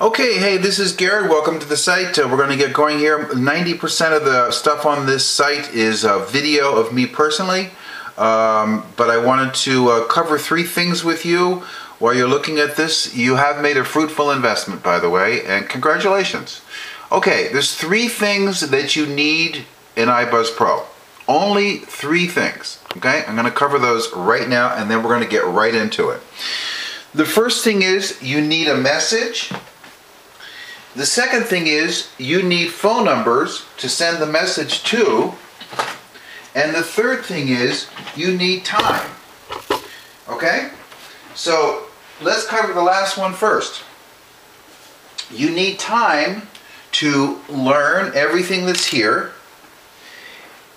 Okay, hey, this is Garrett. Welcome to the site. We're going to get going here. 90% of the stuff on this site is video of me personally, but I wanted to cover three things with you while you're looking at this. You have made a fruitful investment, by the way, and congratulations. Okay, there's three things that you need in iBuzz Pro. Only three things, okay? I'm going to cover those right now, and then we're going to get right into it. The first thing is you need a message. The second thing is you need phone numbers to send the message to. And the third thing is you need time. Okay? So let's cover the last one first. You need time to learn everything that's here.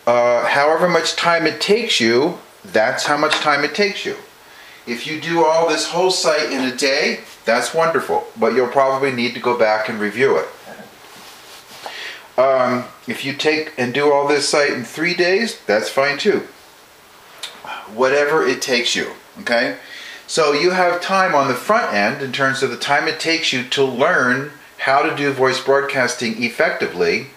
However much time it takes you, that's how much time it takes you. If you do all this whole site in a day, that's wonderful, but you'll probably need to go back and review it. If you take and do all this site in 3 days, that's fine too. Whatever it takes you, okay? So you have time on the front end in terms of the time it takes you to learn how to do voice broadcasting effectively.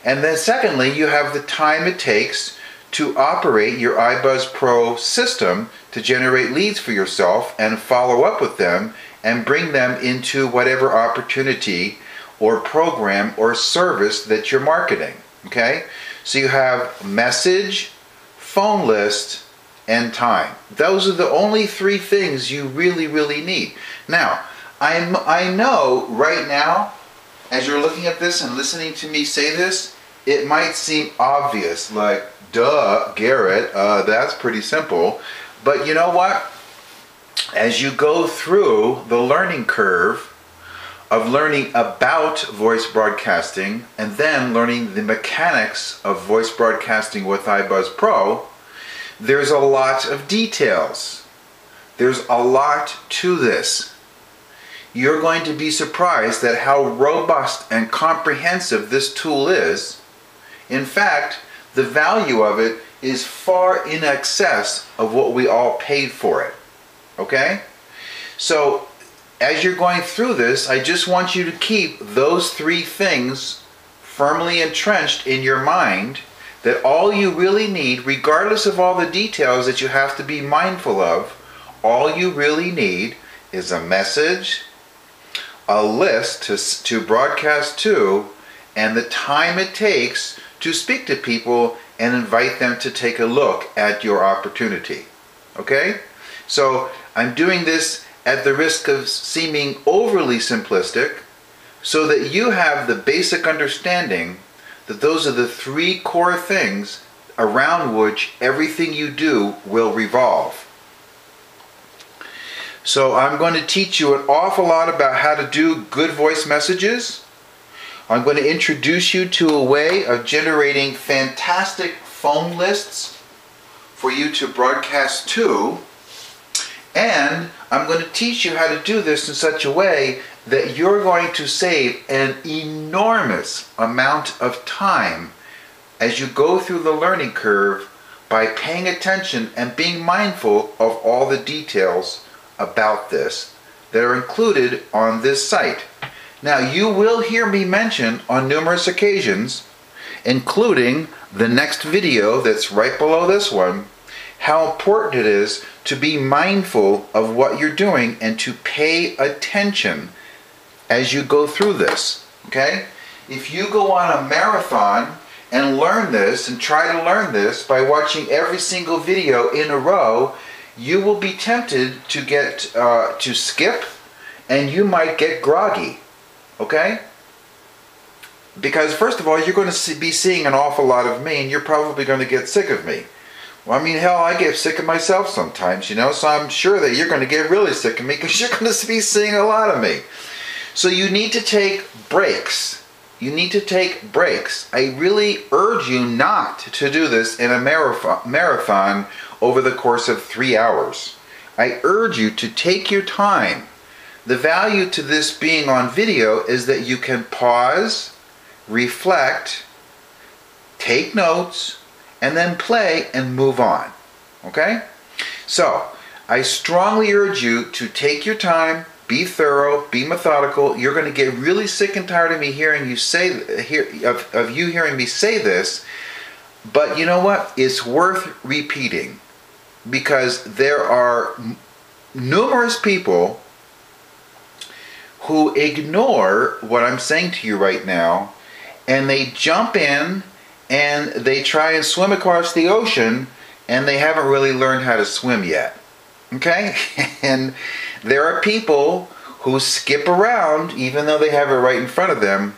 And then secondly, you have the time it takes to operate your iBuzz Pro system to generate leads for yourself and follow up with them and bring them into whatever opportunity or program or service that you're marketing, okay? So you have message, phone list, and time. Those are the only three things you really need. Now, I know right now, as you're looking at this and listening to me say this, it might seem obvious, like, duh, Garrett, that's pretty simple. But you know what? As you go through the learning curve of learning about voice broadcasting and then learning the mechanics of voice broadcasting with iBuzz Pro, there's a lot of details. There's a lot to this. You're going to be surprised at how robust and comprehensive this tool is. In fact, the value of it is far in excess of what we all paid for it. Okay? So, as you're going through this, I just want you to keep those three things firmly entrenched in your mind, that all you really need, regardless of all the details that you have to be mindful of, all you really need is a message, a list to broadcast to, and the time it takes to speak to people and invite them to take a look at your opportunity. Okay? So I'm doing this at the risk of seeming overly simplistic so that you have the basic understanding that those are the three core things around which everything you do will revolve. So I'm going to teach you an awful lot about how to do good voice messages. I'm going to introduce you to a way of generating fantastic phone lists for you to broadcast to, and I'm going to teach you how to do this in such a way that you're going to save an enormous amount of time as you go through the learning curve by paying attention and being mindful of all the details about this that are included on this site. Now, you will hear me mention on numerous occasions, including the next video that's right below this one, how important it is to be mindful of what you're doing and to pay attention as you go through this, okay? If you go on a marathon and learn this and try to learn this by watching every single video in a row, you will be tempted to get to skip, and you might get groggy. Okay? Because first of all, you're going to be seeing an awful lot of me, and you're probably going to get sick of me. Well, I mean, hell, I get sick of myself sometimes, you know, so I'm sure that you're going to get really sick of me because you're going to be seeing a lot of me. So you need to take breaks. You need to take breaks. I really urge you not to do this in a marathon over the course of 3 hours. I urge you to take your time. The value to this being on video is that you can pause, reflect, take notes, and then play and move on. Okay? So, I strongly urge you to take your time, Be thorough, be methodical. You're going to get really sick and tired of me hearing you say, of you hearing me say this, but you know what? It's worth repeating, because there are numerous people who ignore what I'm saying to you right now, and they jump in and they try and swim across the ocean, and they haven't really learned how to swim yet. Okay? And there are people who skip around even though they have it right in front of them,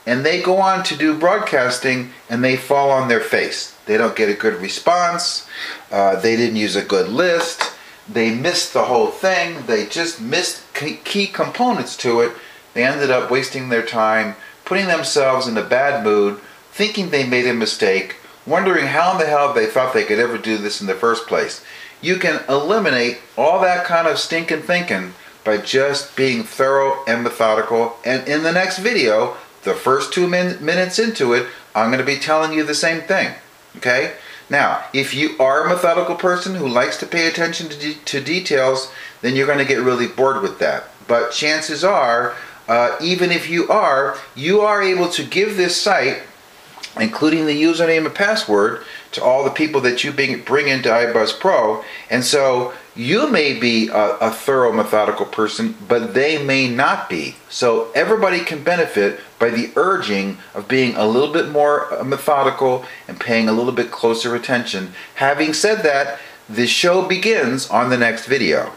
and they go on to do broadcasting and they fall on their face. They don't get a good response. They didn't use a good list. They missed the whole thing. They just missed key components to it. They ended up wasting their time, putting themselves in a bad mood, thinking they made a mistake, wondering how in the hell they thought they could ever do this in the first place. You can eliminate all that kind of stinking thinking by just being thorough and methodical. And in the next video, the first 2 minutes into it, I'm going to be telling you the same thing. Okay? Now, if you are a methodical person who likes to pay attention to details, then you're going to get really bored with that. But chances are, even if you are able to give this site, including the username and password, to all the people that you bring into iBuzz Pro. And so you may be a thorough, methodical person, but they may not be. So everybody can benefit by the urging of being a little bit more methodical and paying a little bit closer attention. Having said that, the show begins on the next video.